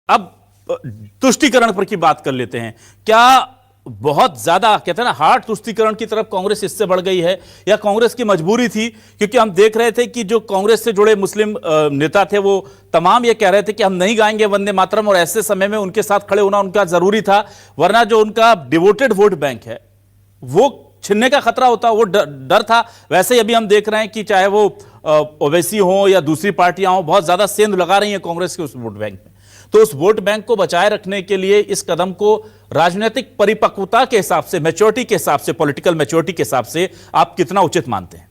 अब तुष्टीकरण पर की बात कर लेते हैं। क्या बहुत ज्यादा कहते हैं ना हार्ड तुष्टीकरण की तरफ कांग्रेस इससे बढ़ गई है, या कांग्रेस की मजबूरी थी? क्योंकि हम देख रहे थे कि जो कांग्रेस से जुड़े मुस्लिम नेता थे वो तमाम ये कह रहे थे कि हम नहीं गाएंगे वंदे मातरम, और ऐसे समय में उनके साथ खड़े होना उनका जरूरी था, वरना जो उनका डिवोटेड वोट बैंक है वो छिनने का खतरा होता, वो डर था। वैसे ही अभी हम देख रहे हैं कि चाहे वो ओवैसी हो या दूसरी पार्टियां हो, बहुत ज्यादा सेंध लगा रही हैं कांग्रेस के उस वोट बैंक में। तो उस वोट बैंक को बचाए रखने के लिए इस कदम को राजनीतिक परिपक्वता के हिसाब से, मैच्योरिटी के हिसाब से, पॉलिटिकल मैच्योरिटी के हिसाब से आप कितना उचित मानते हैं?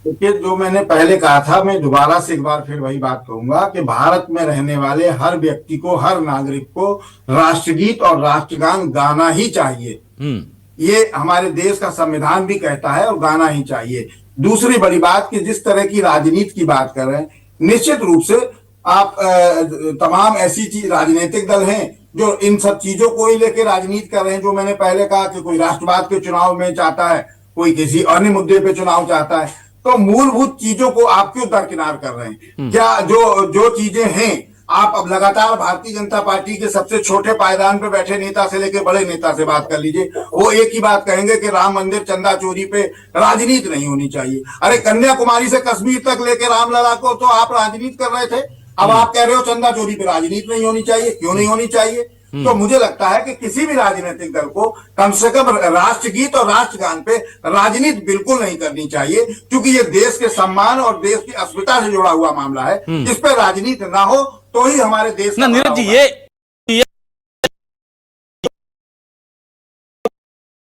देखिए, जो मैंने पहले कहा था, मैं दोबारा से एक बार फिर वही बात कहूंगा कि भारत में रहने वाले हर व्यक्ति को, हर नागरिक को राष्ट्रगीत और राष्ट्रगान गाना ही चाहिए। ये हमारे देश का संविधान भी कहता है, और गाना ही चाहिए। दूसरी बड़ी बात कि जिस तरह की राजनीति की बात कर रहे हैं, निश्चित रूप से आप तमाम ऐसी चीज राजनीतिक दल हैं जो इन सब चीजों को ही लेकर राजनीति कर रहे हैं। जो मैंने पहले कहा कि कोई राष्ट्रवाद के चुनाव में चाहता है, कोई किसी अन्य मुद्दे पे चुनाव चाहता है। तो मूलभूत चीजों को आप क्यों दरकिनार कर रहे हैं? क्या जो चीजें हैं, आप अब लगातार भारतीय जनता पार्टी के सबसे छोटे पायदान पे बैठे नेता से लेकर बड़े नेता से बात कर लीजिए, वो एक ही बात कहेंगे कि राम मंदिर चंदा चोरी पे राजनीति नहीं होनी चाहिए। अरे कन्याकुमारी से कश्मीर तक लेकर रामलला को तो आप राजनीति कर रहे थे, अब आप कह रहे हो चंदा चोरी पे राजनीति नहीं होनी चाहिए। क्यों नहीं होनी चाहिए? तो मुझे लगता है कि किसी भी राजनीतिक दल को कम से कम राष्ट्रगीत और राष्ट्रगान पे राजनीति बिल्कुल नहीं करनी चाहिए, क्योंकि ये देश के सम्मान और देश की अस्मिता से जुड़ा हुआ मामला है। इस पे राजनीति ना हो तो ही हमारे देश ना नीरज जी, ये